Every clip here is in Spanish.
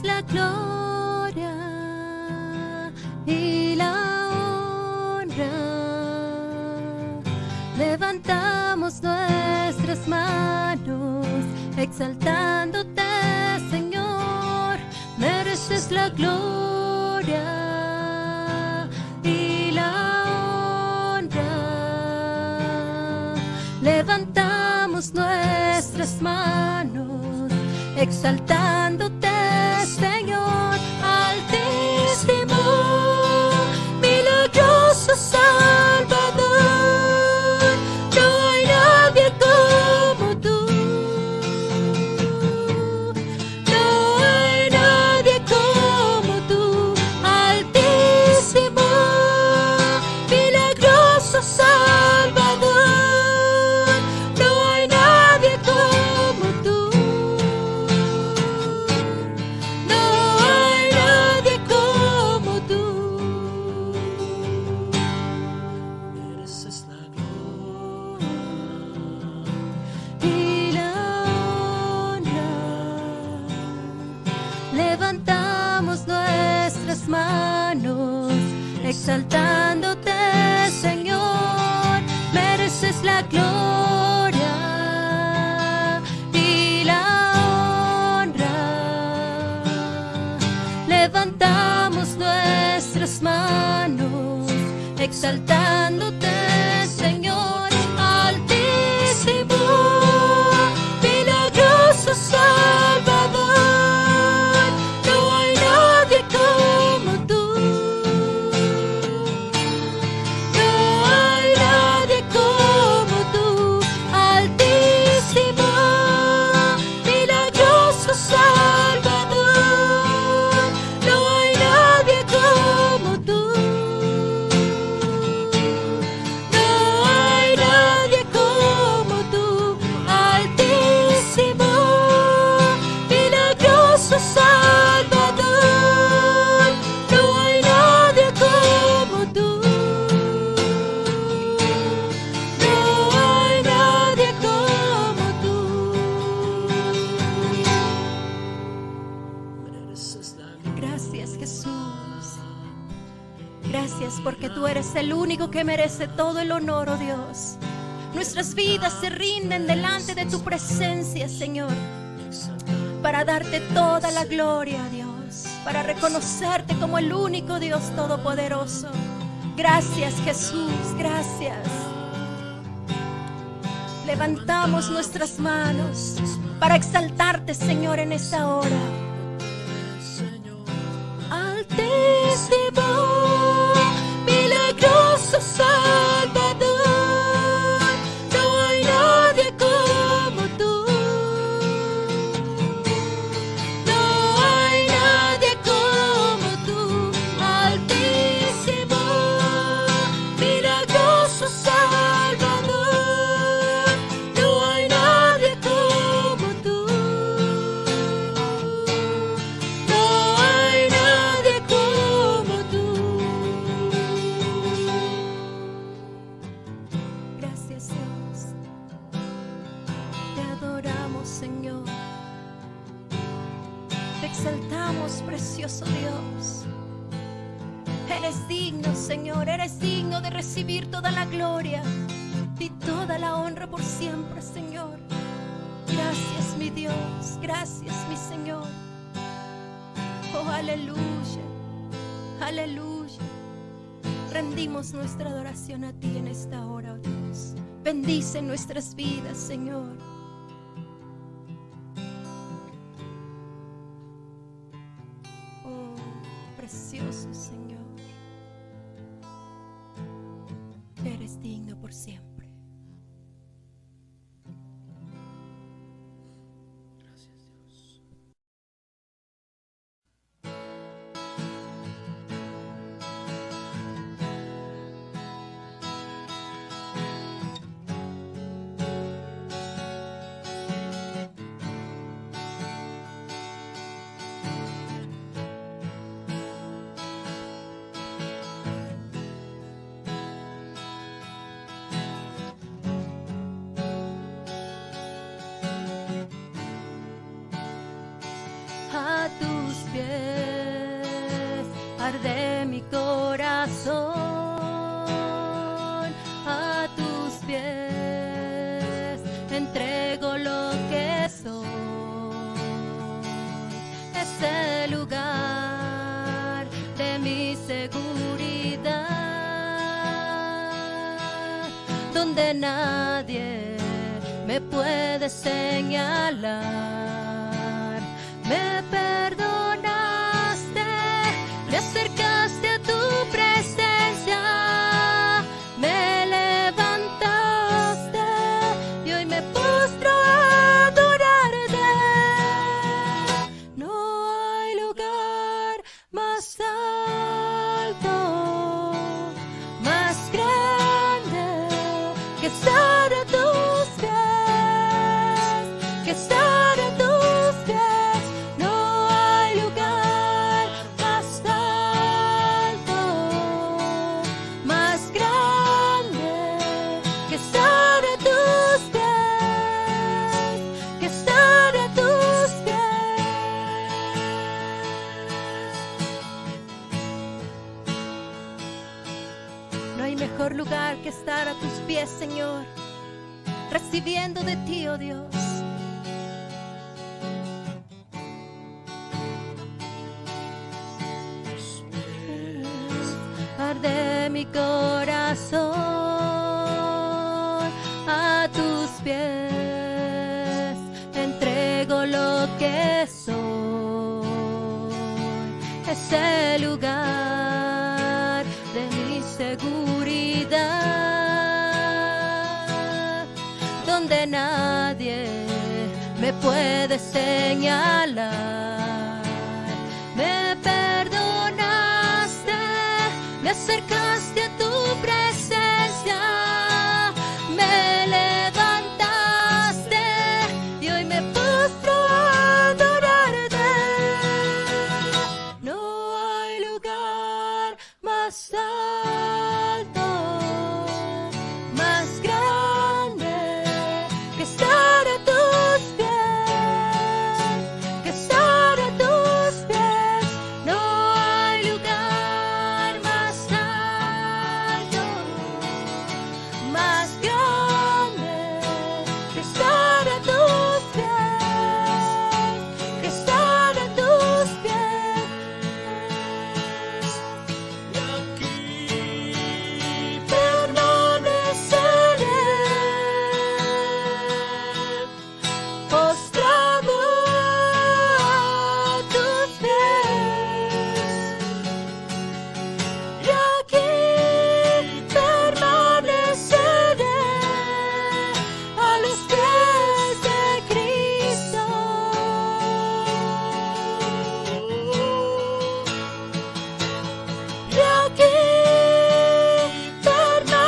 la gloria y la honra. Levantamos nuestras manos, exaltándote, Señor. Mereces la gloria y la honra. Levantamos nuestras manos, exaltándote, Señor. Altísimo, milagroso Salvador, no hay nadie como tú. No hay nadie como tú. Altísimo, milagroso Salvador, no hay nadie como tú. No hay nadie como tú. Mereces la gloria Y la honra. Levantamos nuestras manos, exaltándote, Señor. Mereces la gloria y la honra. Levantamos nuestras manos, exaltándote, Señor. Altísimo, milagroso Salvador, no hay nadie como tú. No hay nadie como tú. Altísimo, milagroso Salvador, no hay nadie como tú. No hay nadie como tú. Altísimo, milagroso Salvador, no hay nadie como tú. No hay nadie como tú. mereces la gloria. Gracias, Jesús. Gracias porque tú eres el único que merece todo el honor, oh Dios. Nuestras vidas se rinden delante de tu presencia, Señor, para darte toda la gloria, Dios, para reconocerte como el único Dios todopoderoso. Gracias, Jesús, gracias. Levantamos nuestras manos para exaltarte, Señor, en esta hora. Altísimo, milagroso Salvador, no hay nadie como tú. No hay nadie como tú. Altísimo, milagroso Salvador, no hay nadie como tú. No hay nadie como tú. Gracias, Dios. Te adoramos, Señor. Te exaltamos, precioso Dios. Eres digno, Señor. Eres digno de recibir toda la gloria y toda la honra por siempre, Señor. Gracias, mi Dios. Gracias, mi Señor. Oh, aleluya. Aleluya. Rendimos nuestra adoración a ti en esta hora, oh Dios. Bendice nuestras vidas, Señor. Oh, precioso Señor. Eres digno por siempre. Gracias, Dios. tus pies arde mi corazón, a tus pies entrego lo que soy. Es el lugar de mi seguridad, donde nadie me puede señalar. Me perdonaste, me acercaste a tu presencia, me levantaste y hoy me postro a adorarte. No hay lugar más alto, más grande que estar a tus pies, que estar a tus pies. No hay lugar más alto, más grande que estar a tus pies, que estar a tus pies. No hay mejor lugar que estar a tus pies, Señor, recibiendo de ti, oh Dios. Arde mi corazón, a tus pies entrego lo que soy. Es el lugar de mi seguridad, donde nadie me puede señalar. Me perdonaste, me acercaste a tu presencia, me levantaste y hoy me postro a adorarte. No hay lugar más alto, más grande que estar a tus pies, que estar a tus pies. No hay lugar más alto, más grande que estar a tus pies, que estar a tus pies. Y aquí Permaneceré postrado a tus pies, y aquí permaneceré a los pies de Cristo. Y aquí permaneceré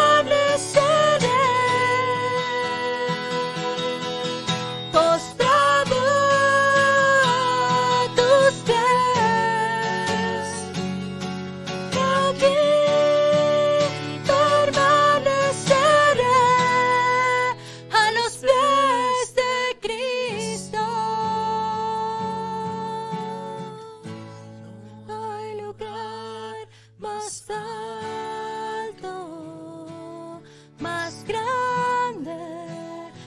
postrado a tus pies. Y aquí permaneceré a los pies de Cristo. No hay lugar más alto, más grande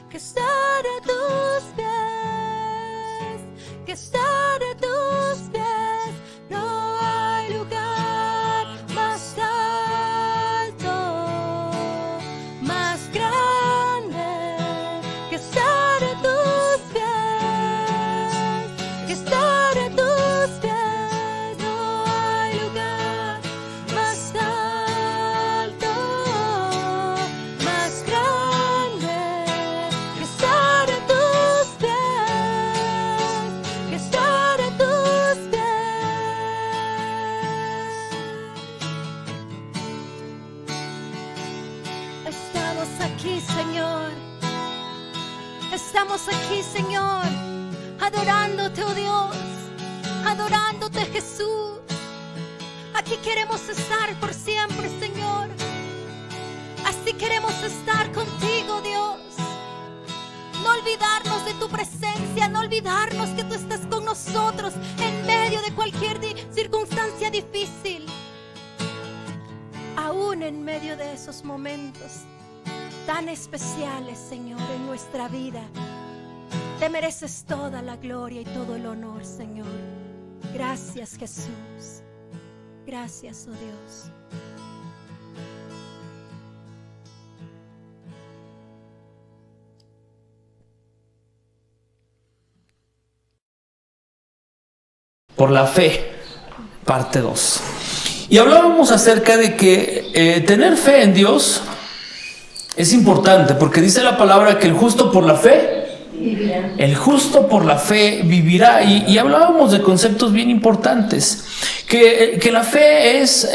que estar a tus pies, que estar a tus pies. No hay lugar más alto, más grande que estar a tus pies, que estar a tus pies. No hay lugar más alto, más grande que estar a tus pies, que estar a tus pies. Estamos aquí, Señor. Estamos aquí, Señor, adorándote, oh Dios, adorándote, Jesús. Aquí queremos estar por siempre, Señor. Así queremos estar contigo, Dios. no olvidarnos de tu presencia, no olvidarnos que tú estás con nosotros en medio de cualquier circunstancia difícil. Aún en medio de esos momentos tan especiales, Señor, en nuestra vida, te mereces toda la gloria y todo el honor, Señor. Gracias, Jesús. Gracias, oh Dios. Por la fe, parte 2. Y hablábamos acerca de que tener fe en Dios es importante, porque dice la palabra que el justo por la fe vivirá. El justo por la fe vivirá. Y hablábamos de conceptos bien importantes, que la fe es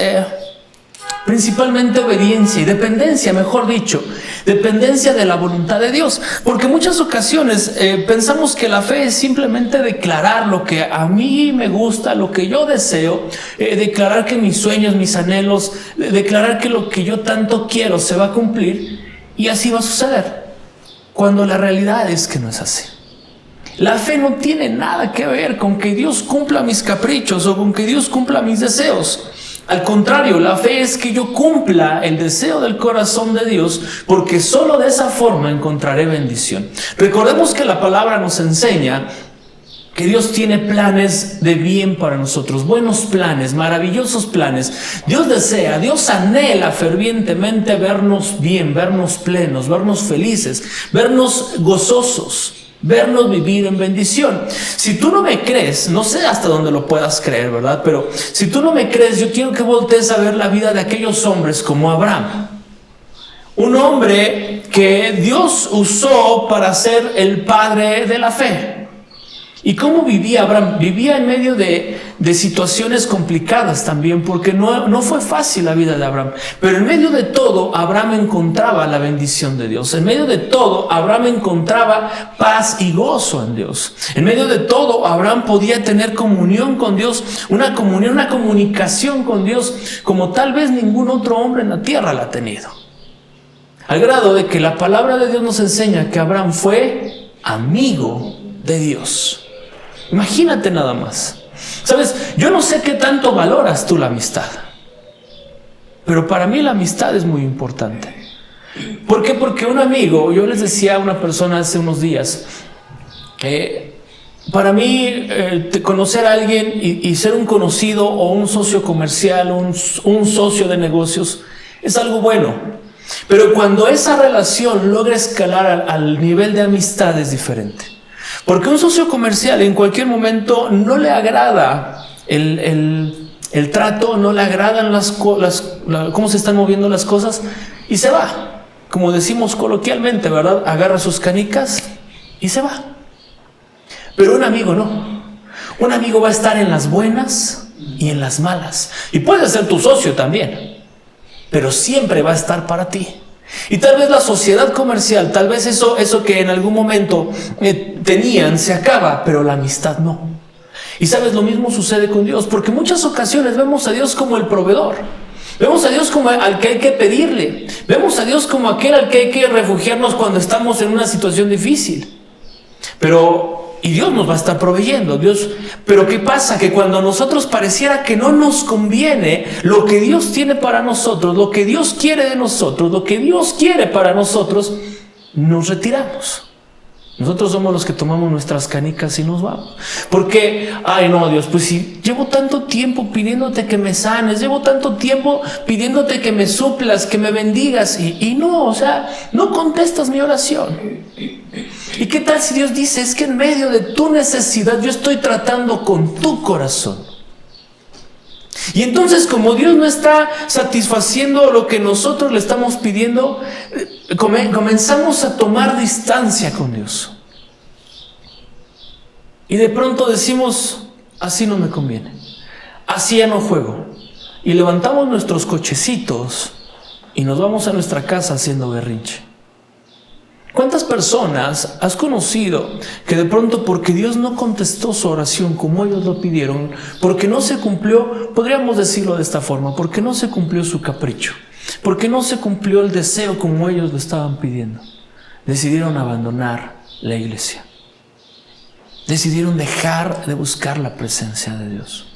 principalmente obediencia y dependencia, mejor dicho, dependencia de la voluntad de Dios, porque en muchas ocasiones pensamos que la fe es simplemente declarar lo que a mí me gusta, lo que yo deseo, declarar que mis sueños, mis anhelos, declarar que lo que yo tanto quiero se va a cumplir, y así va a suceder, cuando la realidad es que no es así. La fe no tiene nada que ver con que Dios cumpla mis caprichos o con que Dios cumpla mis deseos. Al contrario, la fe es que yo cumpla el deseo del corazón de Dios, porque solo de esa forma encontraré bendición. Recordemos que la palabra nos enseña que Dios tiene planes de bien para nosotros, buenos planes, maravillosos planes. Dios desea, Dios anhela fervientemente vernos bien, vernos plenos, vernos felices, vernos gozosos, vernos vivir en bendición. Si tú no me crees, no sé hasta dónde lo puedas creer, ¿verdad? Pero si tú no me crees, yo quiero que voltees a ver la vida de aquellos hombres como Abraham. Un hombre que Dios usó para ser el padre de la fe. ¿Y cómo vivía Abraham? Vivía en medio de situaciones complicadas también, porque no fue fácil la vida de Abraham. Pero en medio de todo, Abraham encontraba la bendición de Dios. En medio de todo, Abraham encontraba paz y gozo en Dios. En medio de todo, Abraham podía tener comunión con Dios, una comunicación con Dios, como tal vez ningún otro hombre en la tierra la ha tenido. Al grado de que la palabra de Dios nos enseña que Abraham fue amigo de Dios. Imagínate nada más. Sabes, yo no sé qué tanto valoras tú la amistad, pero para mí la amistad es muy importante. ¿Por qué? Porque un amigo, yo les decía a una persona hace unos días, para mí conocer a alguien y ser un conocido o un socio comercial, un socio de negocios, es algo bueno. Pero cuando esa relación logra escalar al nivel de amistad es diferente. Porque un socio comercial en cualquier momento no le agrada el trato, no le agradan cómo se están moviendo las cosas y se va. Como decimos coloquialmente, ¿verdad? Agarra sus canicas y se va. Pero un amigo no. Un amigo va a estar en las buenas y en las malas. Y puede ser tu socio también, pero siempre va a estar para ti. Y tal vez la sociedad comercial, tal vez eso que en algún momento tenían se acaba, pero la amistad no. Y sabes, lo mismo sucede con Dios, porque en muchas ocasiones vemos a Dios como el proveedor, vemos a Dios como al que hay que pedirle, vemos a Dios como aquel al que hay que refugiarnos cuando estamos en una situación difícil. Y Dios nos va a estar proveyendo, pero ¿qué pasa? Que cuando a nosotros pareciera que no nos conviene lo que Dios tiene para nosotros, lo que Dios quiere de nosotros, lo que Dios quiere para nosotros, nos retiramos. Nosotros somos los que tomamos nuestras canicas y nos vamos. Porque, ay no, Dios, pues si llevo tanto tiempo pidiéndote que me sanes, llevo tanto tiempo pidiéndote que me suplas, que me bendigas, y no, o sea, no contestas mi oración. ¿Y qué tal si Dios dice, es que en medio de tu necesidad yo estoy tratando con tu corazón? Y entonces, como Dios no está satisfaciendo lo que nosotros le estamos pidiendo, comenzamos a tomar distancia con Dios. Y de pronto decimos, así no me conviene, así ya no juego. Y levantamos nuestros cochecitos y nos vamos a nuestra casa haciendo berrinche. ¿Cuántas personas has conocido que de pronto, porque Dios no contestó su oración como ellos lo pidieron, porque no se cumplió, podríamos decirlo de esta forma, porque no se cumplió su capricho, porque no se cumplió el deseo como ellos lo estaban pidiendo, decidieron abandonar la iglesia. Decidieron dejar de buscar la presencia de Dios.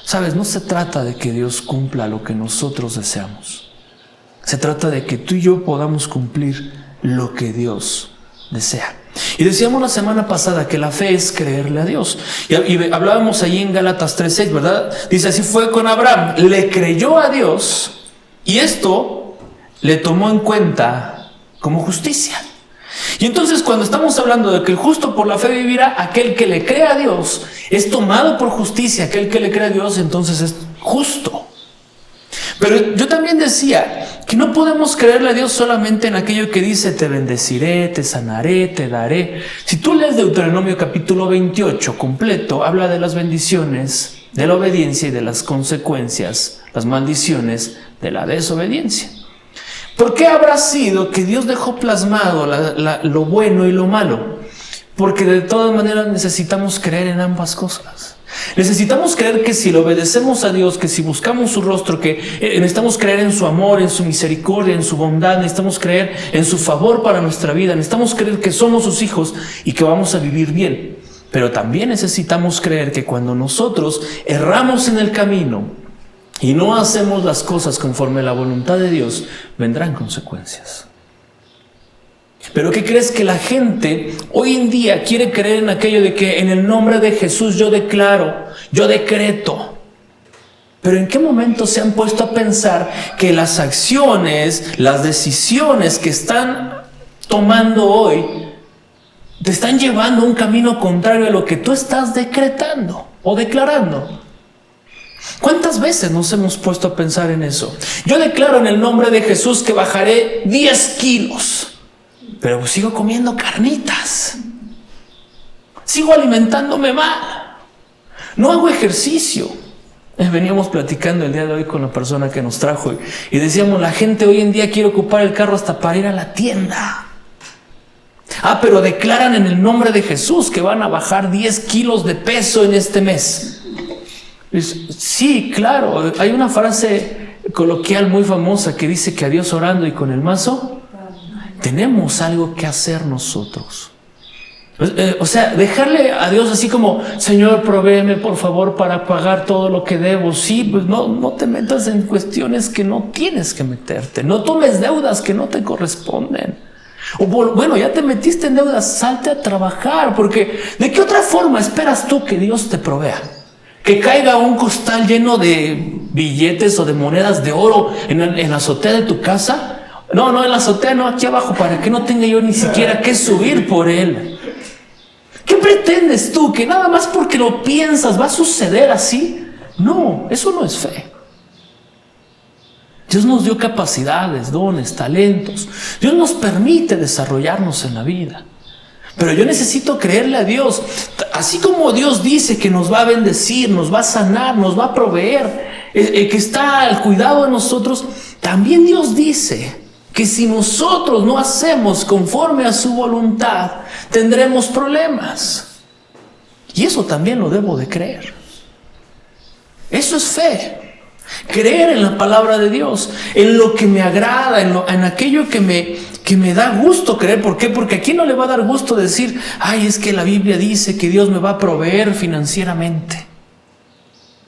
Sabes, no se trata de que Dios cumpla lo que nosotros deseamos. Se trata de que tú y yo podamos cumplir lo que Dios desea. Y decíamos la semana pasada que la fe es creerle a Dios. Y hablábamos ahí en Gálatas 3:6, ¿verdad? Dice, así fue con Abraham. Le creyó a Dios y esto le tomó en cuenta como justicia. Y entonces cuando estamos hablando de que el justo por la fe vivirá, aquel que le cree a Dios es tomado por justicia. Aquel que le cree a Dios entonces es justo. Pero yo también decía que no podemos creerle a Dios solamente en aquello que dice te bendeciré, te sanaré, te daré. Si tú lees Deuteronomio capítulo 28 completo, habla de las bendiciones, de la obediencia y de las consecuencias, las maldiciones de la desobediencia. ¿Por qué habrá sido que Dios dejó plasmado lo bueno y lo malo? Porque de todas maneras necesitamos creer en ambas cosas. Necesitamos creer que si le obedecemos a Dios, que si buscamos su rostro, que necesitamos creer en su amor, en su misericordia, en su bondad, necesitamos creer en su favor para nuestra vida, necesitamos creer que somos sus hijos y que vamos a vivir bien. Pero también necesitamos creer que cuando nosotros erramos en el camino y no hacemos las cosas conforme a la voluntad de Dios, vendrán consecuencias. Pero ¿qué crees? Que la gente hoy en día quiere creer en aquello de que en el nombre de Jesús yo declaro, yo decreto. Pero ¿en qué momento se han puesto a pensar que las acciones, las decisiones que están tomando hoy te están llevando a un camino contrario a lo que tú estás decretando o declarando? ¿Cuántas veces nos hemos puesto a pensar en eso? Yo declaro en el nombre de Jesús que bajaré 10 kilos. Pero sigo comiendo carnitas. Sigo alimentándome mal. No hago ejercicio. Veníamos platicando el día de hoy con la persona que nos trajo y decíamos, la gente hoy en día quiere ocupar el carro hasta para ir a la tienda. Pero declaran en el nombre de Jesús que van a bajar 10 kilos de peso en este mes. Sí, claro. Hay una frase coloquial muy famosa que dice que a Dios orando y con el mazo tenemos algo que hacer nosotros. O sea, dejarle a Dios así como, Señor, provéeme por favor para pagar todo lo que debo. Sí, pues no te metas en cuestiones que no tienes que meterte. No tomes deudas que no te corresponden. O bueno, ya te metiste en deudas, salte a trabajar, porque ¿de qué otra forma esperas tú que Dios te provea? Que caiga un costal lleno de billetes o de monedas de oro en la azotea de tu casa. No, en la azotea no, aquí abajo, para que no tenga yo ni siquiera que subir por él. ¿Qué pretendes tú? ¿Que nada más porque lo piensas va a suceder así? No, eso no es fe. Dios nos dio capacidades, dones, talentos. Dios nos permite desarrollarnos en la vida. Pero yo necesito creerle a Dios. Así como Dios dice que nos va a bendecir, nos va a sanar, nos va a proveer, que está al cuidado de nosotros, también Dios dice que si nosotros no hacemos conforme a su voluntad, tendremos problemas. Y eso también lo debo de creer. Eso es fe. Creer en la palabra de Dios, en lo que me agrada, en aquello que me da gusto creer. ¿Por qué? Porque a quién no le va a dar gusto decir, es que la Biblia dice que Dios me va a proveer financieramente.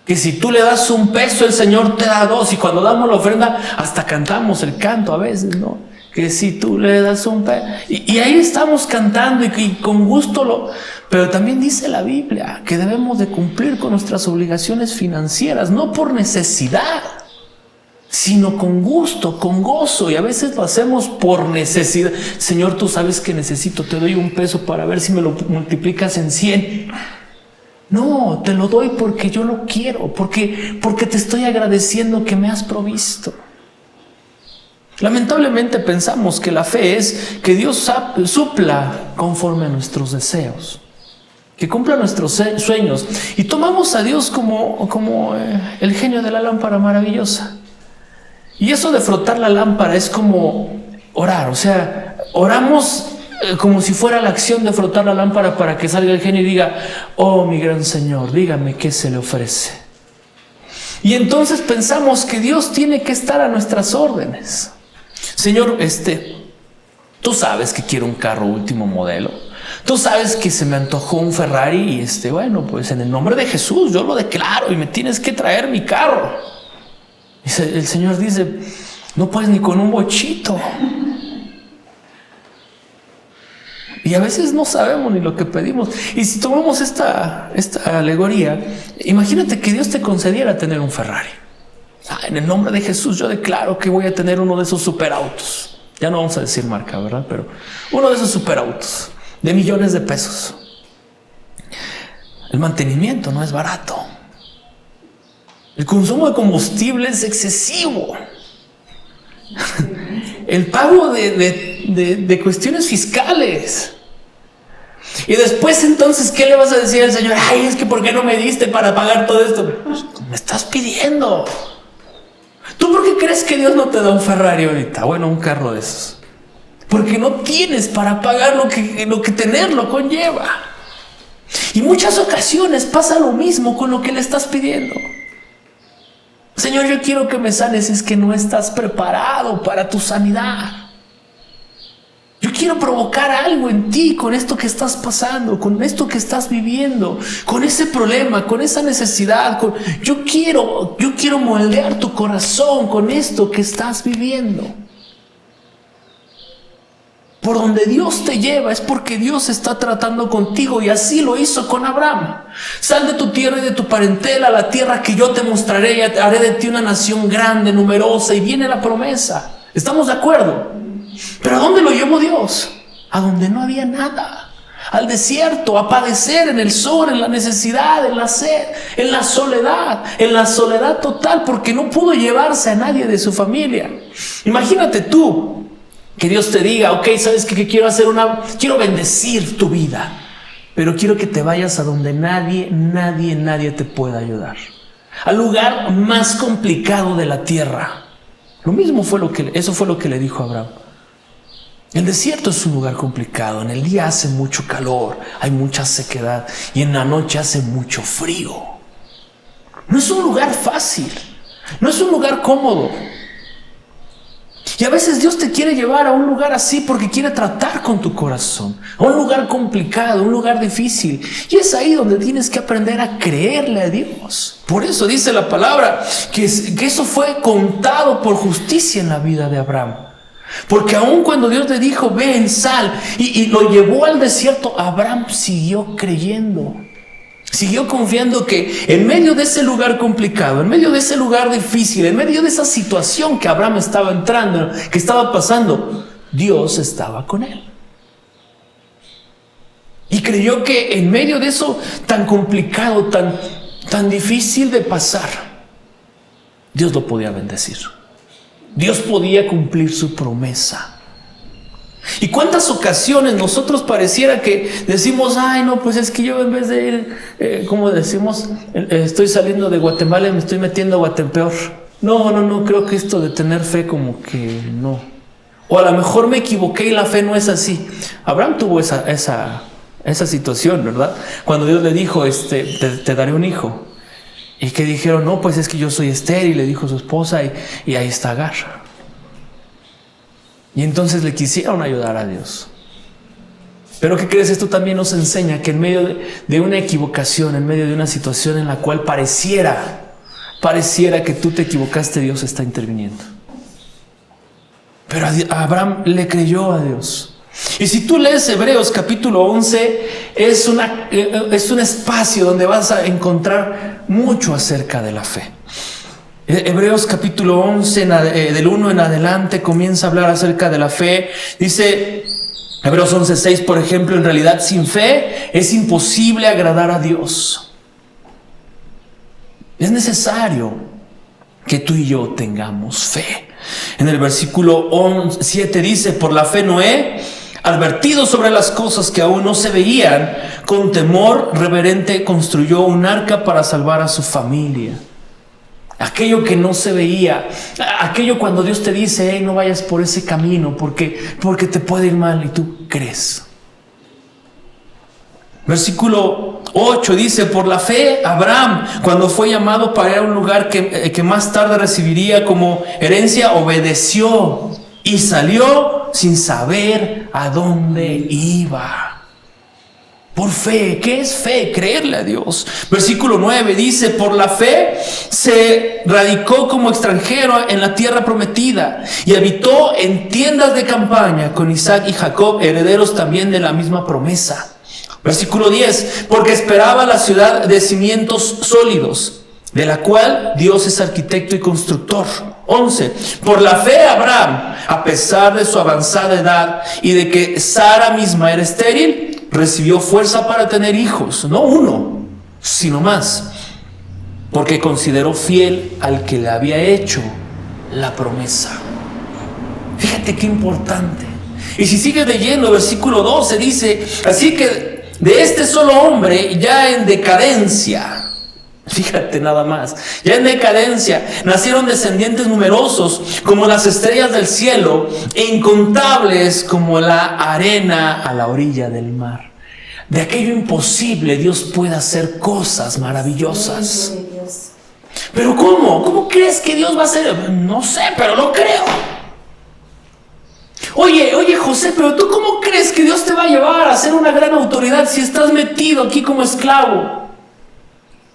Que si tú le das un peso, el Señor te da dos. Y cuando damos la ofrenda, hasta cantamos el canto a veces, ¿no? Que si tú le das un peso. Y ahí estamos cantando y con gusto Pero también dice la Biblia que debemos de cumplir con nuestras obligaciones financieras, no por necesidad, sino con gusto, con gozo. Y a veces lo hacemos por necesidad. Señor, tú sabes que necesito, te doy un peso para ver si me lo multiplicas en 100. No, te lo doy porque yo lo quiero, porque te estoy agradeciendo que me has provisto. Lamentablemente pensamos que la fe es que Dios supla conforme a nuestros deseos, que cumpla nuestros sueños, y tomamos a Dios como el genio de la lámpara maravillosa. Y eso de frotar la lámpara es como orar, o sea, oramos como si fuera la acción de frotar la lámpara para que salga el genio y diga, oh mi gran Señor, dígame qué se le ofrece. Y entonces pensamos que Dios tiene que estar a nuestras órdenes. Señor, tú sabes que quiero un carro último modelo. Tú sabes que se me antojó un Ferrari y bueno, pues en el nombre de Jesús yo lo declaro y me tienes que traer mi carro. Y el Señor dice, no puedes ni con un bochito. Y a veces no sabemos ni lo que pedimos. Y si tomamos esta alegoría, imagínate que Dios te concediera tener un Ferrari. En el nombre de Jesús yo declaro que voy a tener uno de esos superautos. Ya no vamos a decir marca, ¿verdad? Pero uno de esos superautos de millones de pesos. El mantenimiento no es barato. El consumo de combustible es excesivo. El pago de cuestiones fiscales. Y después entonces, ¿qué le vas a decir al Señor? Ay, es que ¿por qué no me diste para pagar todo esto? Me estás pidiendo. ¿Tú por qué crees que Dios no te da un Ferrari ahorita? Bueno, un carro de esos. Porque no tienes para pagar lo que tenerlo conlleva. Y muchas ocasiones pasa lo mismo con lo que le estás pidiendo. Señor, yo quiero que me sanes. Es que no estás preparado para tu sanidad. Yo quiero provocar algo en ti con esto que estás pasando, con esto que estás viviendo, con ese problema, con esa necesidad. Yo quiero moldear tu corazón con esto que estás viviendo. Por donde Dios te lleva es porque Dios está tratando contigo, y así lo hizo con Abraham. Sal de tu tierra y de tu parentela a la tierra que yo te mostraré, y haré de ti una nación grande, numerosa, y viene la promesa. ¿Estamos de acuerdo? Pero ¿a dónde lo llevó Dios? A donde no había nada. Al desierto, a padecer en el sol, en la necesidad, en la sed, en la soledad total, porque no pudo llevarse a nadie de su familia. Imagínate tú que Dios te diga, ok, ¿sabes qué? Quiero bendecir tu vida, pero quiero que te vayas a donde nadie te pueda ayudar. Al lugar más complicado de la tierra. Eso fue lo que le dijo a Abraham. El desierto es un lugar complicado. En el día hace mucho calor, hay mucha sequedad, y en la noche hace mucho frío. No es un lugar fácil, no es un lugar cómodo. Y a veces Dios te quiere llevar a un lugar así porque quiere tratar con tu corazón, a un lugar complicado, un lugar difícil. Y es ahí donde tienes que aprender a creerle a Dios. Por eso dice la palabra que eso fue contado por justicia en la vida de Abraham. Porque aun cuando Dios le dijo, ven, sal, y lo llevó al desierto, Abraham siguió creyendo. Siguió confiando que en medio de ese lugar complicado, en medio de ese lugar difícil, en medio de esa situación que Abraham estaba entrando, que estaba pasando, Dios estaba con él. Y creyó que en medio de eso tan complicado, tan difícil de pasar, Dios lo podía bendecir. Dios podía cumplir su promesa. ¿Y cuántas ocasiones nosotros pareciera que decimos, ay no, pues es que yo en vez de ir, como decimos, estoy saliendo de Guatemala y me estoy metiendo a Guatepeor? No, creo que esto de tener fe como que no. O a lo mejor me equivoqué y la fe no es así. Abraham tuvo esa situación, ¿verdad? Cuando Dios le dijo, te daré un hijo. Y que dijeron, no, pues es que yo soy estéril, le dijo su esposa, y ahí está Agar. Y entonces le quisieron ayudar a Dios. Pero ¿qué crees? Esto también nos enseña que en medio de una equivocación, en medio de una situación en la cual pareciera que tú te equivocaste, Dios está interviniendo. Pero Abraham le creyó a Dios. Y si tú lees Hebreos capítulo 11, es un espacio donde vas a encontrar mucho acerca de la fe. Hebreos capítulo 11, del 1 en adelante, comienza a hablar acerca de la fe. Dice Hebreos 11:6, por ejemplo, en realidad sin fe es imposible agradar a Dios. Es necesario que tú y yo tengamos fe. En el versículo 7 dice, por la fe Noé, advertido sobre las cosas que aún no se veían, con temor reverente construyó un arca para salvar a su familia. Aquello que no se veía, aquello cuando Dios te dice, hey, no vayas por ese camino porque te puede ir mal, y tú crees. Versículo 8 dice, por la fe Abraham, cuando fue llamado para ir a un lugar que más tarde recibiría como herencia, obedeció y salió sin saber a dónde iba. Por fe. ¿Qué es fe? Creerle a Dios. Versículo 9 dice: por la fe se radicó como extranjero en la tierra prometida y habitó en tiendas de campaña con Isaac y Jacob, herederos también de la misma promesa. Versículo 10: porque esperaba la ciudad de cimientos sólidos, de la cual Dios es arquitecto y constructor. 11: por la fe Abraham, a pesar de su avanzada edad y de que Sara misma era estéril, recibió fuerza para tener hijos, no uno, sino más, porque consideró fiel al que le había hecho la promesa. Fíjate qué importante. Y si sigues leyendo, versículo 12 dice: así que de este solo hombre, ya en decadencia, fíjate nada más, ya en decadencia, nacieron descendientes numerosos como las estrellas del cielo e incontables como la arena a la orilla del mar. De aquello imposible Dios puede hacer cosas maravillosas. ¿Pero cómo? ¿Cómo crees que Dios va a hacer? No sé, pero lo creo. Oye José, pero ¿tú cómo crees que Dios te va a llevar a ser una gran autoridad si estás metido aquí como esclavo?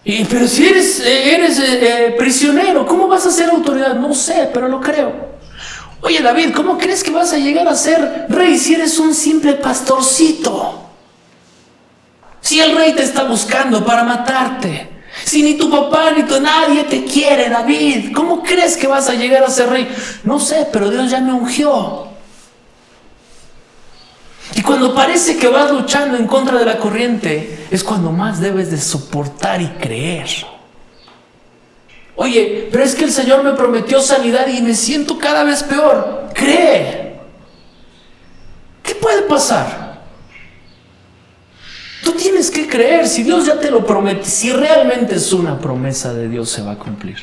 Pero si eres prisionero, ¿cómo vas a ser autoridad? No sé, pero lo creo. Oye David, ¿cómo crees que vas a llegar a ser rey si eres un simple pastorcito? Si el rey te está buscando para matarte, si ni tu papá ni nadie te quiere, David, ¿cómo crees que vas a llegar a ser rey? No sé, pero Dios ya me ungió. Y cuando parece que vas luchando en contra de la corriente, es cuando más debes de soportar y creer. Oye, pero es que el Señor me prometió sanidad y me siento cada vez peor. Cree. ¿Qué puede pasar? Tú tienes que creer. Si Dios ya te lo promete, si realmente es una promesa de Dios, se va a cumplir.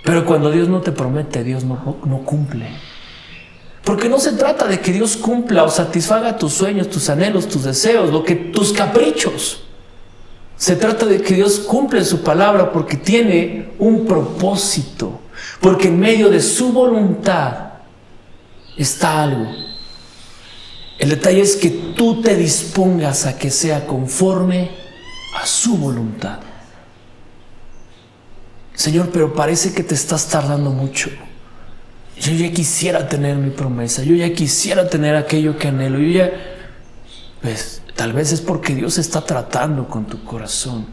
Pero cuando Dios no te promete, Dios no cumple. Porque no se trata de que Dios cumpla o satisfaga tus sueños, tus anhelos, tus deseos, tus caprichos. Se trata de que Dios cumple su palabra porque tiene un propósito. Porque en medio de su voluntad está algo. El detalle es que tú te dispongas a que sea conforme a su voluntad. Señor, pero parece que te estás tardando mucho. Yo ya quisiera tener mi promesa, yo ya quisiera tener aquello que anhelo, pues tal vez es porque Dios está tratando con tu corazón.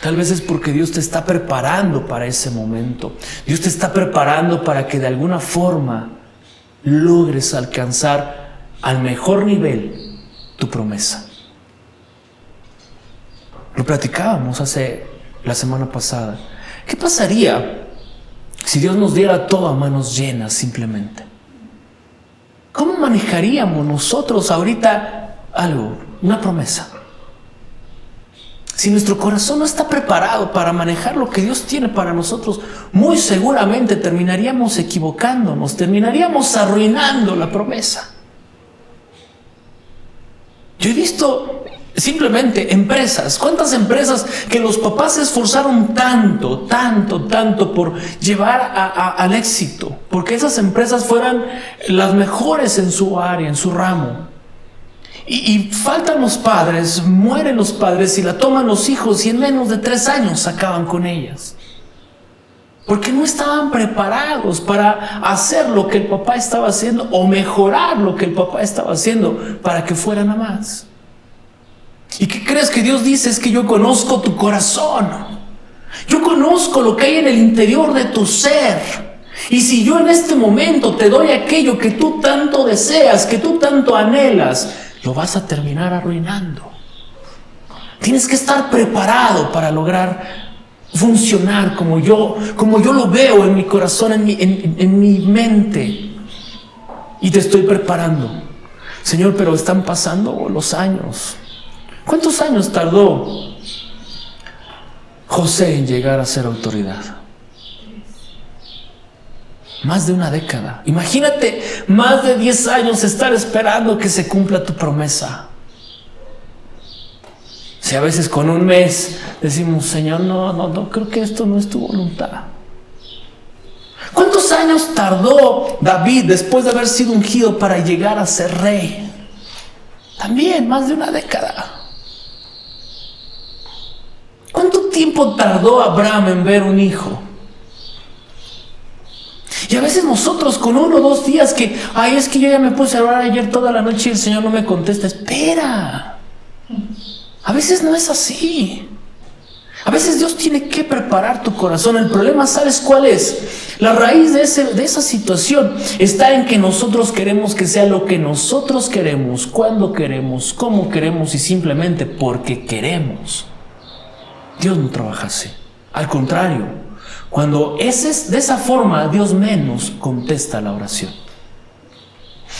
Tal vez es porque Dios te está preparando para ese momento. Dios te está preparando para que de alguna forma logres alcanzar al mejor nivel tu promesa. Lo platicábamos la semana pasada. ¿Qué pasaría si Dios nos diera todo a manos llenas simplemente? ¿Cómo manejaríamos nosotros ahorita algo, una promesa? Si nuestro corazón no está preparado para manejar lo que Dios tiene para nosotros, muy seguramente terminaríamos equivocándonos, terminaríamos arruinando la promesa. Yo he visto simplemente empresas, ¿cuántas empresas que los papás se esforzaron tanto por llevar al éxito? Porque esas empresas fueran las mejores en su área, en su ramo. Y faltan los padres, mueren los padres y la toman los hijos y en menos de 3 años acaban con ellas. Porque no estaban preparados para hacer lo que el papá estaba haciendo o mejorar lo que el papá estaba haciendo para que fueran a más. ¿Y qué crees que Dios dice? Es que yo conozco tu corazón. Yo conozco lo que hay en el interior de tu ser. Y si yo en este momento te doy aquello que tú tanto deseas, que tú tanto anhelas, lo vas a terminar arruinando. Tienes que estar preparado para lograr funcionar como yo lo veo en mi corazón, en mi mente. Y te estoy preparando. Señor, pero están pasando los años. ¿Cuántos años tardó José en llegar a ser autoridad? Más de una década. Imagínate, más de 10 años estar esperando que se cumpla tu promesa. Si a veces con un mes decimos, Señor, no, creo que esto no es tu voluntad. ¿Cuántos años tardó David después de haber sido ungido para llegar a ser rey? También más de una década. ¿Cuánto tiempo tardó Abraham en ver un hijo? Y a veces nosotros con 1 o 2 días que, ay, es que yo ya me puse a orar ayer toda la noche y el Señor no me contesta. Espera. A veces no es así. A veces Dios tiene que preparar tu corazón. El problema, ¿sabes cuál es? La raíz de esa situación está en que nosotros queremos que sea lo que nosotros queremos, cuando queremos, cómo queremos y simplemente porque queremos. Dios no trabaja así. Al contrario, cuando es de esa forma, Dios menos contesta la oración.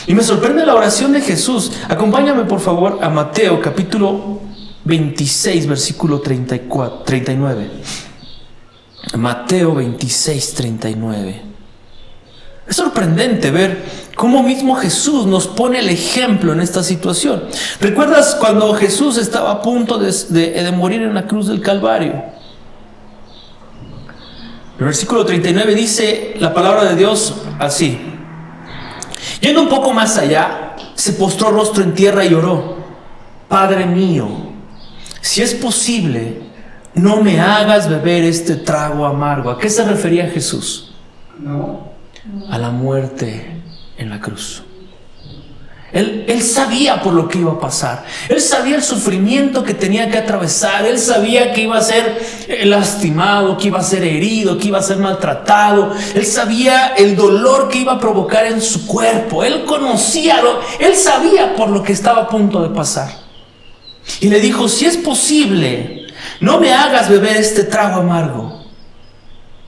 Y me sorprende la oración de Jesús. Acompáñame por favor a Mateo capítulo 26, versículo 39. Mateo 26, 39. Es sorprendente ver cómo mismo Jesús nos pone el ejemplo en esta situación. ¿Recuerdas cuando Jesús estaba a punto de morir en la cruz del Calvario? El versículo 39 dice la palabra de Dios así: yendo un poco más allá, se postró rostro en tierra y oró: Padre mío, si es posible, no me hagas beber este trago amargo. ¿A qué se refería Jesús? A la muerte en la cruz. Él sabía por lo que iba a pasar. Él sabía el sufrimiento que tenía que atravesar. Él sabía que iba a ser lastimado, que iba a ser herido, que iba a ser maltratado. Él sabía el dolor que iba a provocar en su cuerpo. Él él sabía por lo que estaba a punto de pasar. Y le dijo: si es posible, no me hagas beber este trago amargo.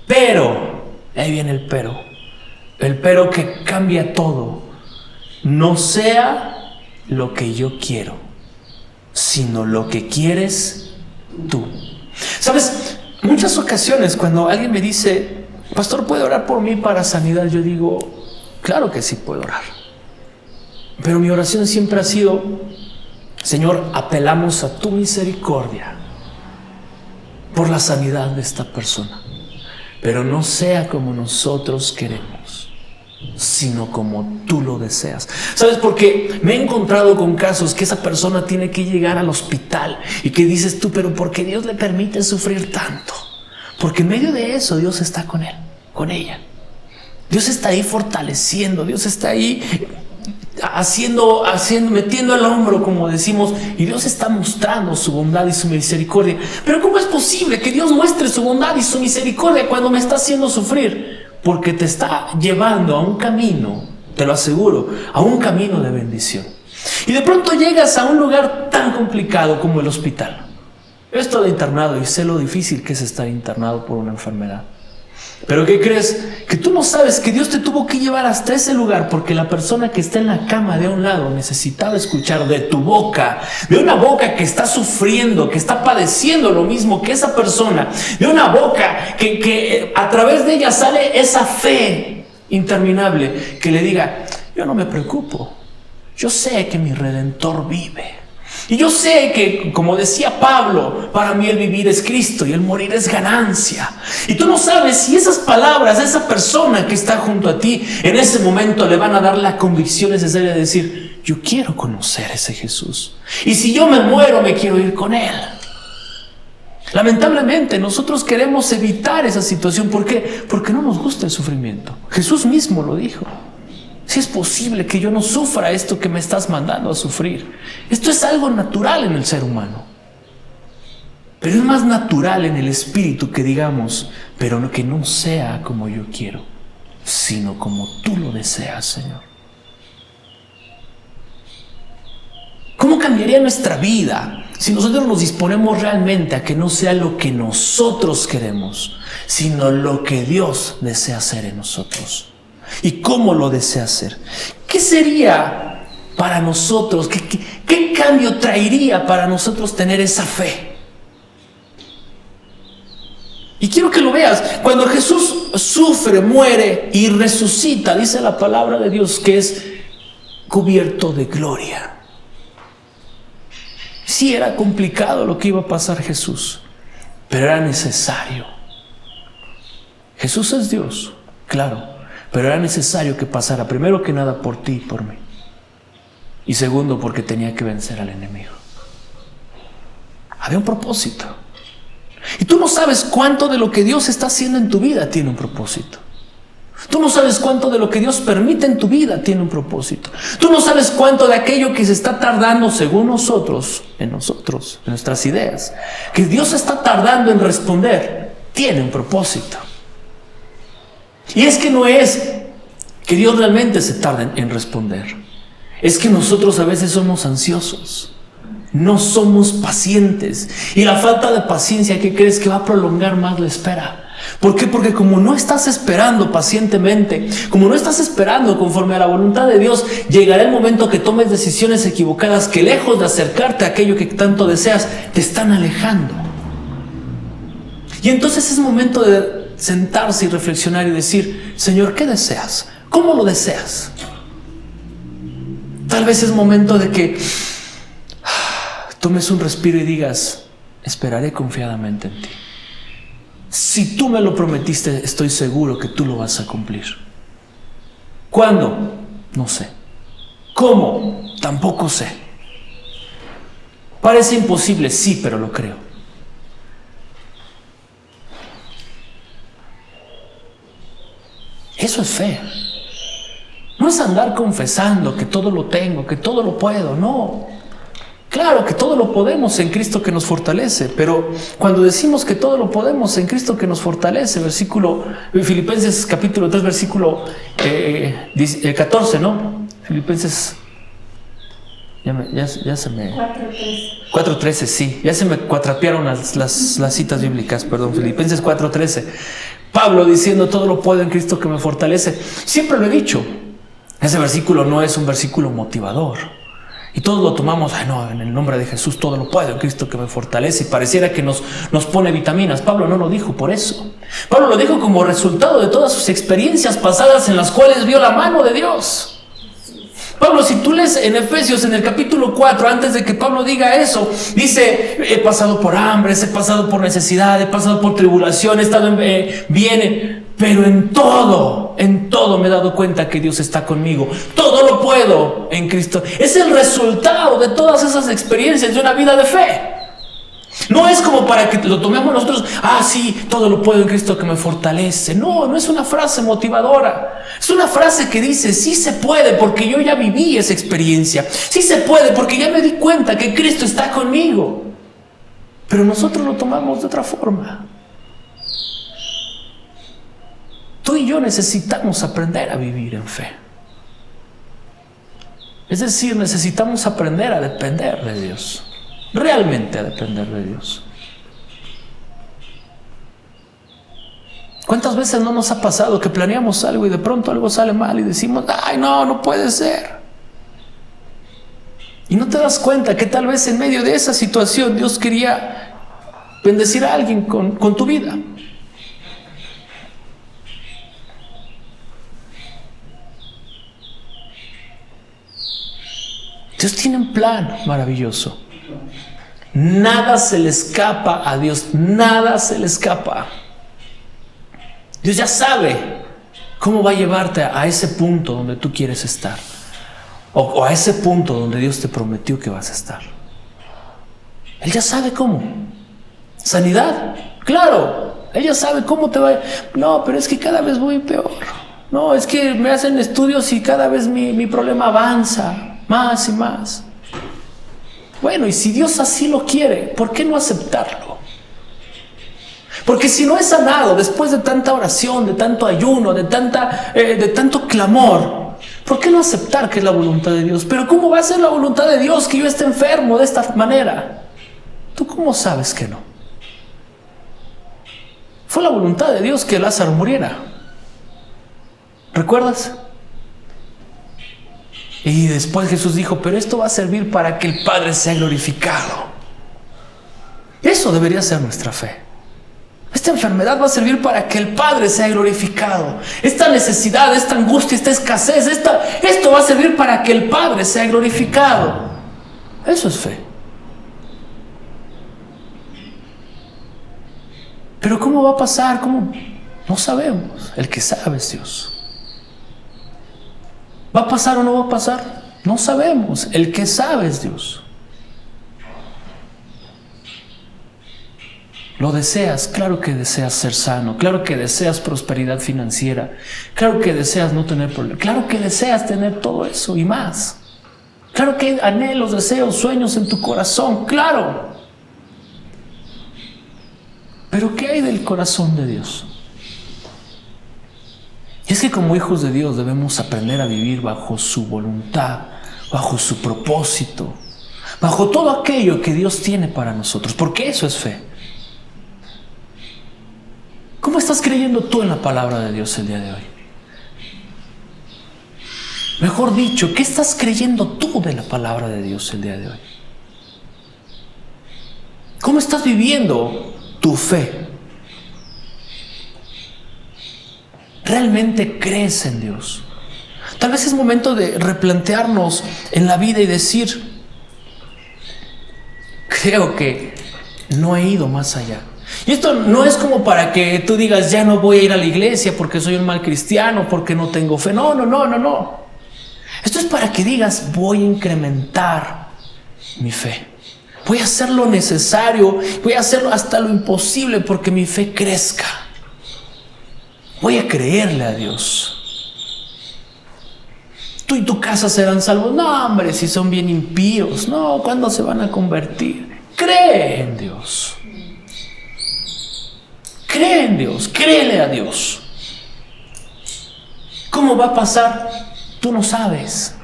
Pero, ahí viene el pero que cambia todo. No sea lo que yo quiero, sino lo que quieres tú. ¿Sabes? Muchas ocasiones cuando alguien me dice: pastor, ¿puede orar por mí para sanidad? Yo digo: claro que sí puedo orar. Pero mi oración siempre ha sido: Señor, apelamos a tu misericordia por la sanidad de esta persona, pero no sea como nosotros queremos, sino como tú lo deseas. ¿Sabes? Porque me he encontrado con casos que esa persona tiene que llegar al hospital y que dices tú: pero ¿por qué Dios le permite sufrir tanto? Porque en medio de eso Dios está con él, con ella. Dios está ahí fortaleciendo, Dios está ahí metiendo el hombro, como decimos, y Dios está mostrando su bondad y su misericordia. Pero ¿cómo es posible que Dios muestre su bondad y su misericordia cuando me está haciendo sufrir? Porque te está llevando a un camino, te lo aseguro, a un camino de bendición. Y de pronto llegas a un lugar tan complicado como el hospital. He estado internado y sé lo difícil que es estar internado por una enfermedad. Pero ¿qué crees? Que tú no sabes que Dios te tuvo que llevar hasta ese lugar porque la persona que está en la cama de un lado necesitaba escuchar de tu boca, de una boca que está sufriendo, que está padeciendo lo mismo que esa persona, de una boca que a través de ella sale esa fe interminable que le diga: yo no me preocupo, yo sé que mi Redentor vive. Y yo sé que, como decía Pablo, para mí el vivir es Cristo y el morir es ganancia. Y tú no sabes si esas palabras a esa persona que está junto a ti en ese momento le van a dar la convicción necesaria de decir: yo quiero conocer a ese Jesús. Y si yo me muero, me quiero ir con Él. Lamentablemente nosotros queremos evitar esa situación. ¿Por qué? Porque no nos gusta el sufrimiento. Jesús mismo lo dijo: si es posible que yo no sufra esto que me estás mandando a sufrir. Esto es algo natural en el ser humano. Pero es más natural en el espíritu que digamos: pero que no sea como yo quiero, sino como tú lo deseas, Señor. ¿Cómo cambiaría nuestra vida si nosotros nos disponemos realmente a que no sea lo que nosotros queremos, sino lo que Dios desea hacer en nosotros? ¿Y cómo lo desea hacer? ¿Qué sería para nosotros? ¿Qué cambio traería para nosotros tener esa fe? Y quiero que lo veas. Cuando Jesús sufre, muere y resucita, dice la palabra de Dios que es cubierto de gloria. Sí, era complicado lo que iba a pasar Jesús, pero era necesario. Jesús es Dios, claro, pero era necesario que pasara primero que nada por ti y por mí. Y segundo, porque tenía que vencer al enemigo. Había un propósito. Y tú no sabes cuánto de lo que Dios está haciendo en tu vida tiene un propósito. Tú no sabes cuánto de lo que Dios permite en tu vida tiene un propósito. Tú no sabes cuánto de aquello que se está tardando según nosotros, en nuestras ideas, que Dios está tardando en responder, tiene un propósito. Y es que no es que Dios realmente se tarde en responder. Es que nosotros a veces somos ansiosos. No somos pacientes. Y la falta de paciencia, ¿qué crees? Que va a prolongar más la espera. ¿Por qué? Porque como no estás esperando pacientemente, como no estás esperando conforme a la voluntad de Dios, llegará el momento que tomes decisiones equivocadas que, lejos de acercarte a aquello que tanto deseas, te están alejando. Y entonces es momento de sentarse y reflexionar y decir: Señor, ¿qué deseas? ¿Cómo lo deseas? Tal vez es momento de que tomes un respiro y digas: esperaré confiadamente en ti. Si tú me lo prometiste, estoy seguro que tú lo vas a cumplir. ¿Cuándo? No sé. ¿Cómo? Tampoco sé. Parece imposible, sí, pero lo creo. Eso es fe. No es andar confesando que todo lo tengo, que todo lo puedo, no. Claro que todo lo podemos en Cristo que nos fortalece, pero cuando decimos que todo lo podemos en Cristo que nos fortalece, Filipenses capítulo 3, versículo 14, ¿no? Filipenses, ya se me... 4:13, sí, ya se me cuatrapearon las citas bíblicas, perdón, Filipenses 4:13. Pablo diciendo: todo lo puedo en Cristo que me fortalece. Siempre lo he dicho, ese versículo no es un versículo motivador. Y todos lo tomamos: ay no, en el nombre de Jesús todo lo puedo en Cristo que me fortalece. Y pareciera que nos pone vitaminas. Pablo no lo dijo por eso. Pablo lo dijo como resultado de todas sus experiencias pasadas en las cuales vio la mano de Dios. Pablo, si tú lees en Efesios, en el capítulo 4, antes de que Pablo diga eso, dice: he pasado por hambres, he pasado por necesidad, he pasado por tribulación, he estado bien, pero en todo me he dado cuenta que Dios está conmigo. Todo lo puedo en Cristo. Es el resultado de todas esas experiencias de una vida de fe. No es como para que lo tomemos nosotros: ah, sí, todo lo puedo en Cristo que me fortalece. No es una frase motivadora. Es una frase que dice: sí se puede porque yo ya viví esa experiencia. Sí se puede porque ya me di cuenta que Cristo está conmigo. Pero nosotros lo tomamos de otra forma. Tú y yo necesitamos aprender a vivir en fe. Es decir, necesitamos aprender a depender de Dios. Realmente a depender de Dios. ¿Cuántas veces no nos ha pasado que planeamos algo y de pronto algo sale mal y decimos: ay, no puede ser? Y no te das cuenta que tal vez en medio de esa situación Dios quería bendecir a alguien con tu vida. Dios tiene un plan maravilloso. Nada se le escapa a Dios, nada se le escapa. Dios ya sabe cómo va a llevarte a ese punto donde tú quieres estar, o a ese punto donde Dios te prometió que vas a estar. Él ya sabe cómo. Sanidad, claro, Él ya sabe cómo te va. No, pero es que cada vez voy peor. No, es que me hacen estudios y cada vez mi problema avanza más y más. Bueno, y si Dios así lo quiere, ¿por qué no aceptarlo? Porque si no es sanado después de tanta oración, de tanto ayuno, de tanto clamor, ¿por qué no aceptar que es la voluntad de Dios? Pero ¿cómo va a ser la voluntad de Dios que yo esté enfermo de esta manera? ¿Tú cómo sabes que no? Fue la voluntad de Dios que Lázaro muriera. ¿Recuerdas? Y después Jesús dijo: pero esto va a servir para que el Padre sea glorificado. Eso debería ser nuestra fe. Esta enfermedad va a servir para que el Padre sea glorificado. Esta necesidad, esta angustia, esta escasez, esto va a servir para que el Padre sea glorificado. Eso es fe. Pero ¿cómo va a pasar? ¿Cómo? No sabemos. El que sabe es Dios. ¿Va a pasar o no va a pasar? No sabemos. El que sabe es Dios. ¿Lo deseas? Claro que deseas ser sano. Claro que deseas prosperidad financiera. Claro que deseas no tener problemas. Claro que deseas tener todo eso y más. Claro que hay anhelos, deseos, sueños en tu corazón. Claro. Pero ¿qué hay del corazón de Dios? Y es que como hijos de Dios debemos aprender a vivir bajo su voluntad, bajo su propósito, bajo todo aquello que Dios tiene para nosotros, porque eso es fe. ¿Cómo estás creyendo tú en la palabra de Dios el día de hoy? Mejor dicho, ¿qué estás creyendo tú de la palabra de Dios el día de hoy? ¿Cómo estás viviendo tu fe? ¿Realmente crees en Dios? Tal vez es momento de replantearnos en la vida y decir, creo que no he ido más allá. Y esto no es como para que tú digas, ya no voy a ir a la iglesia porque soy un mal cristiano, porque no tengo fe. No. Esto es para que digas, voy a incrementar mi fe. Voy a hacer lo necesario, voy a hacerlo hasta lo imposible porque mi fe crezca. Voy a creerle a Dios. Tú y tu casa serán salvos. No, hombre, si son bien impíos. No, ¿cuándo se van a convertir? Cree en Dios. Cree en Dios, créele a Dios. ¿Cómo va a pasar? Tú no sabes.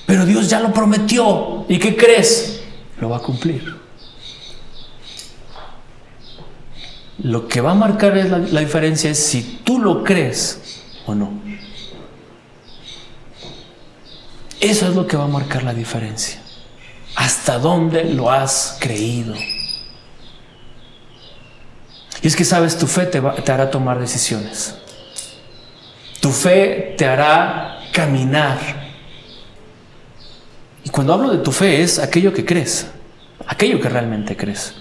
Pero Dios ya lo prometió. ¿Y qué crees? Lo va a cumplir. Lo que va a marcar la diferencia es si tú lo crees o no. Eso es lo que va a marcar la diferencia. ¿Hasta dónde lo has creído? Y es que sabes, tu fe te hará tomar decisiones. Tu fe te hará caminar. Y cuando hablo de tu fe es aquello que crees, aquello que realmente crees.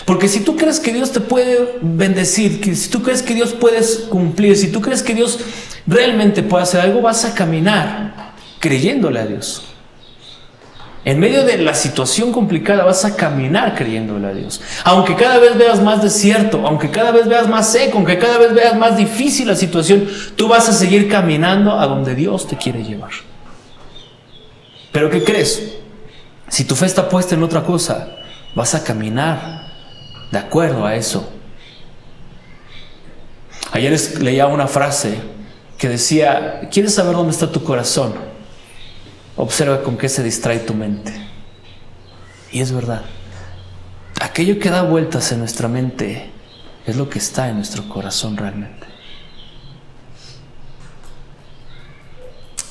Porque si tú crees que Dios te puede bendecir, que si tú crees que Dios puedes cumplir, si tú crees que Dios realmente puede hacer algo, vas a caminar creyéndole a Dios. En medio de la situación complicada vas a caminar creyéndole a Dios. Aunque cada vez veas más desierto, aunque cada vez veas más seco, aunque cada vez veas más difícil la situación, tú vas a seguir caminando a donde Dios te quiere llevar. ¿Pero qué crees? Si tu fe está puesta en otra cosa, vas a caminar de acuerdo a eso. Ayer leía una frase que decía, ¿quieres saber dónde está tu corazón? Observa con qué se distrae tu mente. Y es verdad. Aquello que da vueltas en nuestra mente es lo que está en nuestro corazón realmente.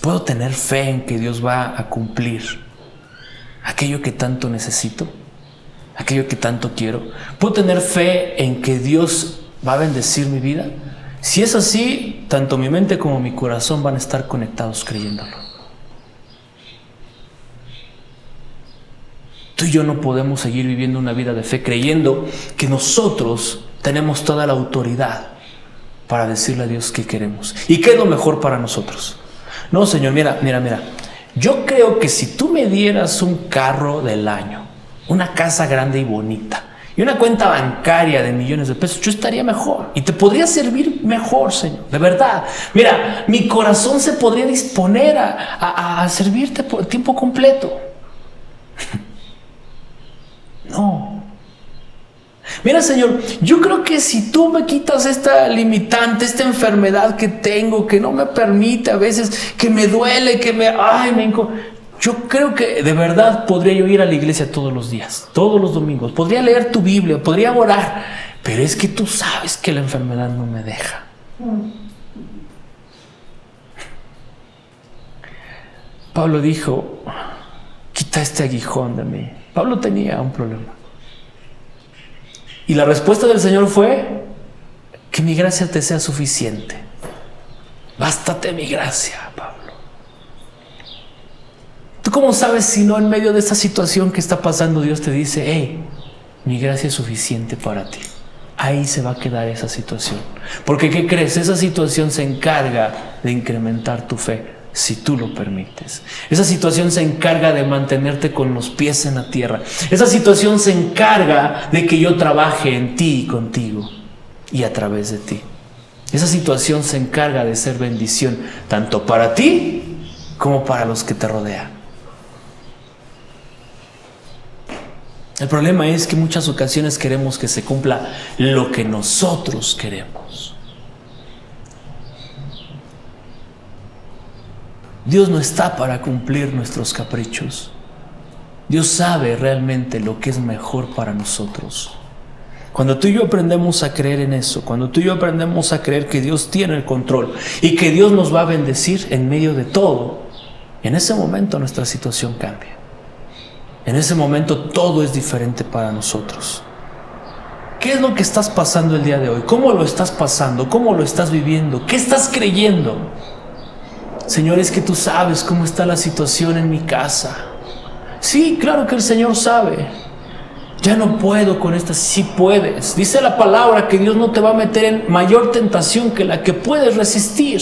¿Puedo tener fe en que Dios va a cumplir aquello que tanto necesito? Aquello que tanto quiero. ¿Puedo tener fe en que Dios va a bendecir mi vida? Si es así, tanto mi mente como mi corazón van a estar conectados creyéndolo. Tú y yo no podemos seguir viviendo una vida de fe creyendo que nosotros tenemos toda la autoridad para decirle a Dios qué queremos y qué es lo mejor para nosotros. No, Señor, mira. Yo creo que si tú me dieras un carro del año, una casa grande y bonita y una cuenta bancaria de millones de pesos, yo estaría mejor y te podría servir mejor, Señor. De verdad. Mira, mi corazón se podría disponer a servirte por tiempo completo. No. Mira, Señor, yo creo que si tú me quitas esta limitante, esta enfermedad que tengo, que no me permite a veces, que me duele, yo creo que de verdad podría yo ir a la iglesia todos los días, todos los domingos. Podría leer tu Biblia, podría orar, pero es que tú sabes que la enfermedad no me deja. Pablo dijo, quita este aguijón de mí. Pablo tenía un problema. Y la respuesta del Señor fue, que mi gracia te sea suficiente. Bástate mi gracia, Pablo. ¿Tú cómo sabes si no en medio de esta situación que está pasando Dios te dice, hey, mi gracia es suficiente para ti? Ahí se va a quedar esa situación. Porque ¿qué crees? Esa situación se encarga de incrementar tu fe si tú lo permites. Esa situación se encarga de mantenerte con los pies en la tierra. Esa situación se encarga de que yo trabaje en ti y contigo y a través de ti. Esa situación se encarga de ser bendición tanto para ti como para los que te rodean. El problema es que en muchas ocasiones queremos que se cumpla lo que nosotros queremos. Dios no está para cumplir nuestros caprichos. Dios sabe realmente lo que es mejor para nosotros. Cuando tú y yo aprendemos a creer en eso, cuando tú y yo aprendemos a creer que Dios tiene el control y que Dios nos va a bendecir en medio de todo, en ese momento nuestra situación cambia. En ese momento todo es diferente para nosotros. ¿Qué es lo que estás pasando el día de hoy? ¿Cómo lo estás pasando? ¿Cómo lo estás viviendo? ¿Qué estás creyendo? Señor, es que tú sabes cómo está la situación en mi casa. Sí, claro que el Señor sabe. Ya no puedo con esta. Sí puedes. Dice la palabra que Dios no te va a meter en mayor tentación que la que puedes resistir.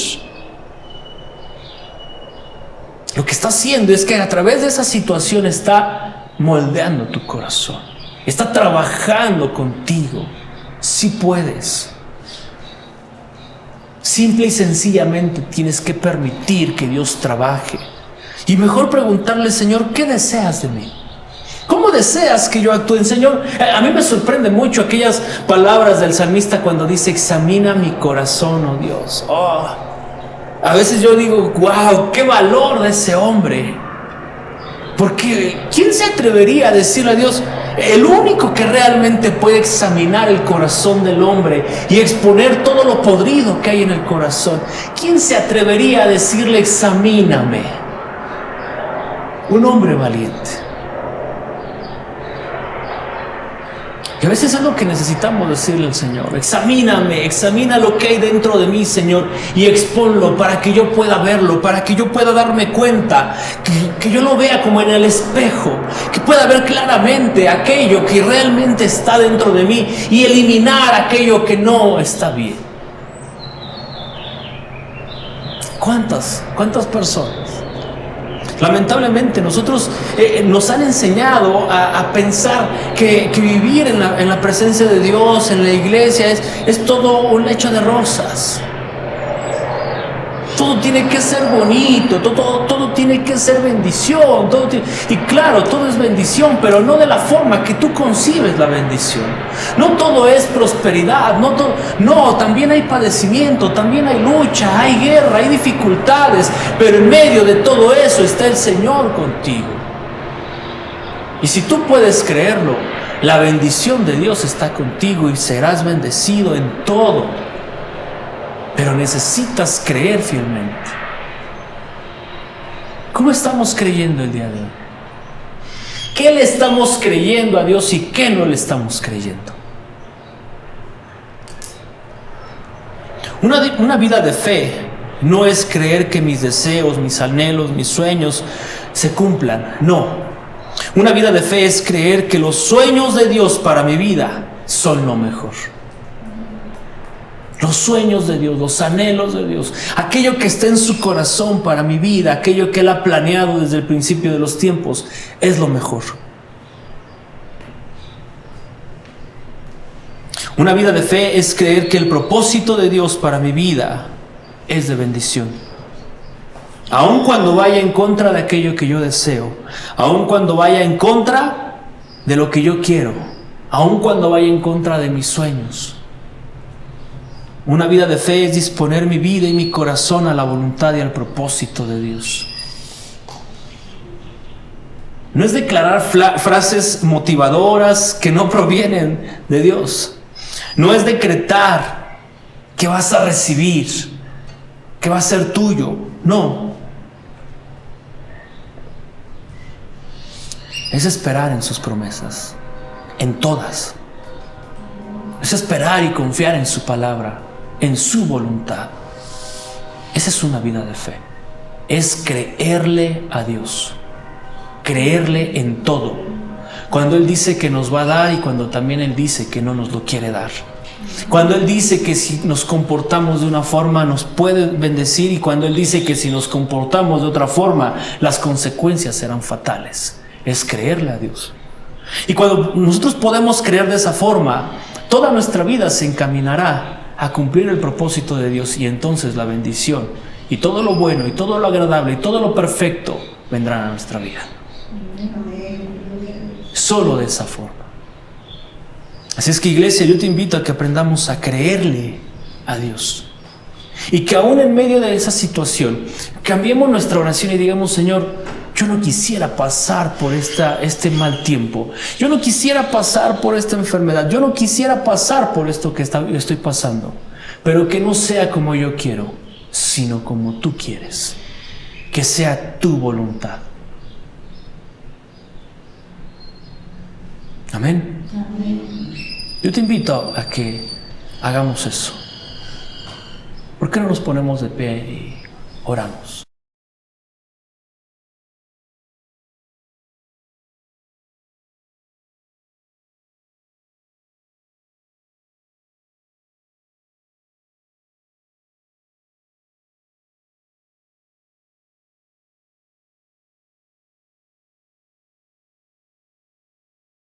Lo que está haciendo es que a través de esa situación está moldeando tu corazón. Está trabajando contigo. Sí puedes. Simple y sencillamente tienes que permitir que Dios trabaje. Y mejor preguntarle, Señor, ¿qué deseas de mí? ¿Cómo deseas que yo actúe? Señor, a mí me sorprende mucho aquellas palabras del salmista cuando dice, examina mi corazón, oh Dios. A veces yo digo, wow, qué valor de ese hombre. Porque ¿quién se atrevería a decirle a Dios? El único que realmente puede examinar el corazón del hombre y exponer todo lo podrido que hay en el corazón. ¿Quién se atrevería a decirle, examíname? Un hombre valiente. Y a veces es lo que necesitamos decirle al Señor. Examíname, examina lo que hay dentro de mí, Señor, y exponlo para que yo pueda verlo, para que yo pueda darme cuenta, que yo lo vea como en el espejo, que pueda ver claramente aquello que realmente está dentro de mí y eliminar aquello que no está bien. ¿Cuántas personas? Lamentablemente nosotros nos han enseñado a pensar que vivir en la presencia de Dios, en la iglesia, es todo un lecho de rosas. Todo tiene que ser bonito, todo tiene que ser bendición. Y claro, todo es bendición, pero no de la forma que tú concibes la bendición. No todo es prosperidad, no, también hay padecimiento, también hay lucha, hay guerra, hay dificultades, pero en medio de todo eso está el Señor contigo. Y si tú puedes creerlo, la bendición de Dios está contigo y serás bendecido en todo. Pero necesitas creer fielmente. ¿Cómo estamos creyendo el día de hoy? ¿Qué le estamos creyendo a Dios y qué no le estamos creyendo? Una vida de fe no es creer que mis deseos, mis anhelos, mis sueños se cumplan. No. Una vida de fe es creer que los sueños de Dios para mi vida son lo mejor. Los sueños de Dios, los anhelos de Dios, aquello que está en su corazón para mi vida, aquello que Él ha planeado desde el principio de los tiempos, es lo mejor. Una vida de fe es creer que el propósito de Dios para mi vida es de bendición. Aun cuando vaya en contra de aquello que yo deseo, aun cuando vaya en contra de lo que yo quiero, aun cuando vaya en contra de mis sueños. Una vida de fe es disponer mi vida y mi corazón a la voluntad y al propósito de Dios. No es declarar frases motivadoras que no provienen de Dios. No es decretar que vas a recibir, que va a ser tuyo. No. Es esperar en sus promesas, en todas. Es esperar y confiar en su palabra, en su voluntad. Esa es una vida de fe. Es creerle a Dios, creerle en todo. Cuando Él dice que nos va a dar y cuando también Él dice que no nos lo quiere dar. Cuando Él dice que si nos comportamos de una forma nos puede bendecir, y cuando Él dice que si nos comportamos de otra forma las consecuencias serán fatales. Es creerle a Dios. Y cuando nosotros podemos creer de esa forma, toda nuestra vida se encaminará a cumplir el propósito de Dios, y entonces la bendición y todo lo bueno y todo lo agradable y todo lo perfecto vendrán a nuestra vida. Solo de esa forma. Así es que, iglesia, yo te invito a que aprendamos a creerle a Dios, y que aún en medio de esa situación cambiemos nuestra oración y digamos: Señor, yo no quisiera pasar por este mal tiempo, yo no quisiera pasar por esta enfermedad, yo no quisiera pasar por esto que estoy pasando, pero que no sea como yo quiero, sino como tú quieres, que sea tu voluntad. Amén. Yo te invito a que hagamos eso. ¿Por qué no nos ponemos de pie y oramos?